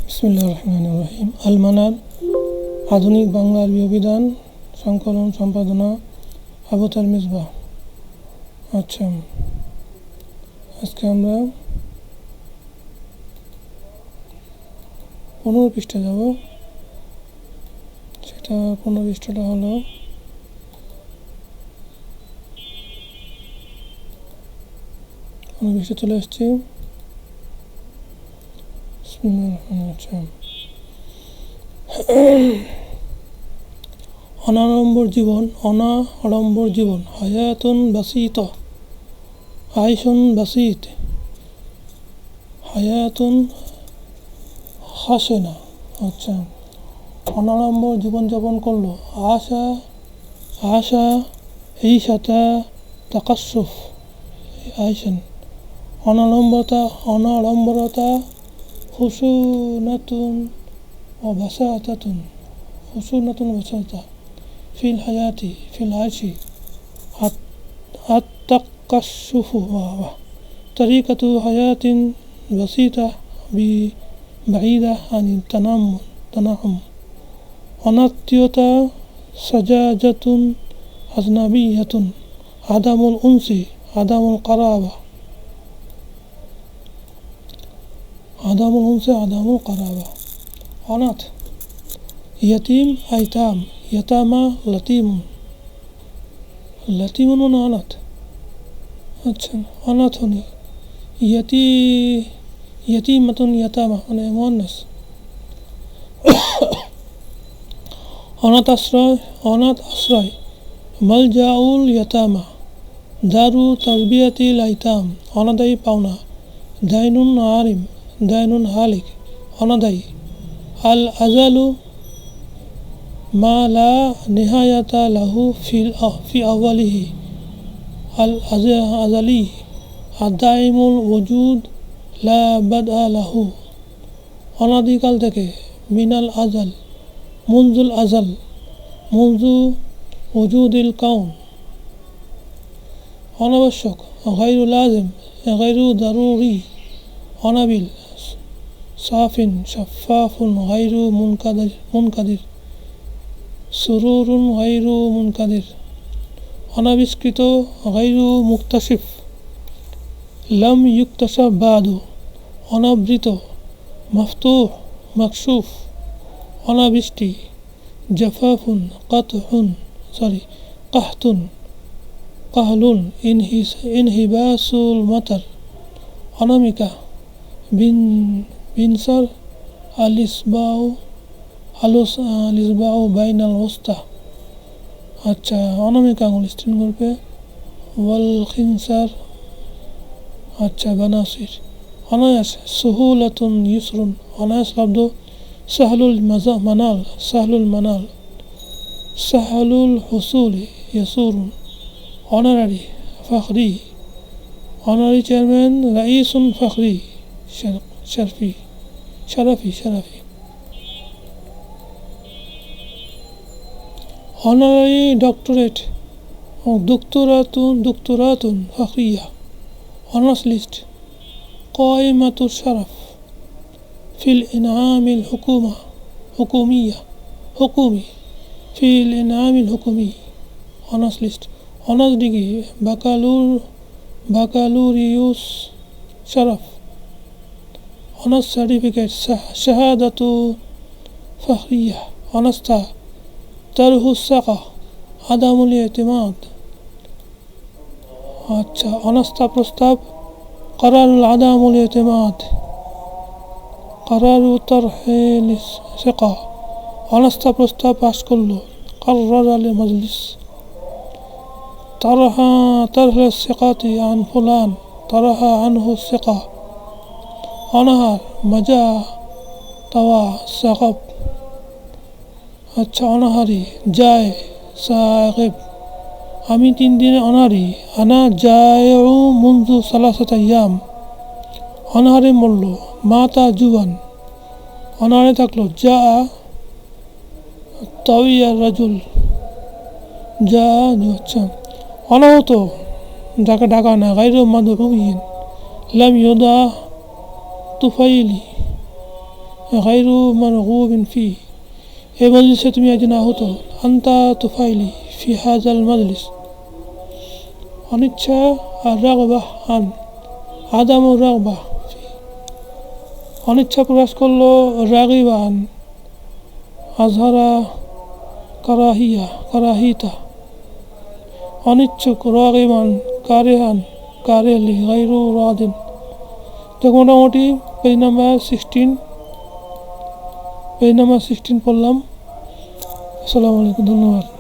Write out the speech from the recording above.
বিসমিল্লাহির রহমানির রহিম। আল মানার আধুনিক বাংলা আরবি অভিধান, সংকলন সম্পাদনা আবু তাল মিসবাহ। আচ্ছা, আজকে আমরা 15 পৃষ্ঠা যাব। সেটা 15 পৃষ্ঠাটা হলো পৃষ্ঠা চলে এসেছি। অনাড়ম্বর জীবন হায়াতুন বাসিত, আইসুন বাসিত, হায়াতুন হাসেনা। আচ্ছা, অনাড়ম্বর জীবনযাপন করলো। আশা ঈশাতা তাকাসসুফ আইসেন। অনাড়ম্বরতা খুশুনাতুন ও বাসাতাতুন, খুশুনাতুন বাসাতা ফিল হায়াতি ফিল আইশি। আত্তাকাসসুফু তরিকাতু হায়াতিন বাসিতা বাঈদা আনিত তানাহুম। অনাত্মীয়তা সাজাজাতুন আজনাবিয়াতুন, আদামুল উনসি আদামুল কারাবা, আদামুল কারাবা। অনাথ ইয়াতিম আইতাম, ইয়াতামা লাতিমুন, লাতিমুন মানে অনাথ। আচ্ছা, অনাথনি ইয়াতিমাতুন ইয়াতামা মানে মুয়ান্নাস। অনাথ আশ্রয় মালজাউল ইয়াতামা, দারু তারবিয়াতিল আইতাম অনাদায়ী পাওনা। দাইনুন আরিম, দাইনুন হালিক অনাদায়ী। আল আজালু মা লা নিহায়াতা লাহু ফি আওয়ালিহি, আল আজালি আদাইমুল ওজুদ লা বাদআ লাহু, অনাদিকাল থেকে। মিনাল আজাল মুনজুল আজাল, মুনজু ওজুদিল কাউন। অনাবশ্যক গায়রু লাজিম গায়রু দারুরি, অনাবিল সাফিন শাফাফুন গায়রু মুনকাদির, সুরুরুন গায়রু মুনকাদির। অনাবিষ্কৃত গায়রু মুক্তাশিফ, লাম ইউক্তাশাফ বাদু, অনাবৃত। মাফতুহ মাকশুফ, অনাবৃষ্টি। জাফাফুন কাহতুন কাহলুন ইনহিবাসুল মাতার। অনামিকা বিনসার আলিসবাউ বাইনাল ওস্তা। আচ্ছা, অনামিকা আঙুল স্ত্রীন গল্পে। ওয়াল খিনসার আচ্ছা বানাসির। অনায়াস সুহুলাতুন ইউসরুন, অনায়াস শব্দ সাহলুল মানাল, সাহলুল হুসুলি ইয়াসুরুন। অনারারি ফখরি, অনারারি চেয়ারম্যান রাইসুন ফখরি শরাফি। অনারারি ডক্টরেট দুক্তরাতুন ফখরিয়া। অনার্স লিস্ট কায়মাতুর শরফ ফিল ইনআমিল হুকুমি ফিল ইনআমিল হুকুমি। Honours list. অনার্স ডিগ্রি বাকালুরিউস শরফ। অনার্স সার্টিফিকেট শাহাদাতু ফখরিয়া। অনার্স তারহুস সাকা আদামুল ইতিমাদ। আচ্ছা, অনাস্থা প্রস্তাব করারুল আদামুল ইতিমাদ, করারু তারহিল সিকা। অনাস্থা প্রস্তাব পাশ করলো। কর্রার আলী মজলিস طرح الثقة عن فلان طرح عنه الثقة. অনাহার মজা তাওয়া সাকব। আচ্ছা, অনাহারি যায় সাকিব, আমি 3 দিনে অনাহারি। আনা জায়উ মুনজু সালাসাত আইয়াম, অনাহারে মরল। মাতা জুবান, অনাহারে থাকলো। যা তাওয়িয়া রাজুল, যা আচ্ছা। অনাহত যাকে ডাকা না। গায়রু মাদউইন লাম ইউদা তুফাইলি, গায়রু মারগুবিন ফি, এই মজলিসে তুমি একজন আহত, আন্তা তুফাইলি ফি হাজাল মজলিস, অনিচ্ছা আর রাগবাহ আন, আদাম ও রাগবাহ, অনিচ্ছা প্রকাশ করলো, রাগিবান আজহারা কারাহিতা, অনিচ্ছুক, রাগিবান কারেহান কারেহলি গায়রু রাদিন। তো মোটামুটি পেজ নাম্বার 16 পড়লাম। আসসালামু আলাইকুম, ধন্যবাদ।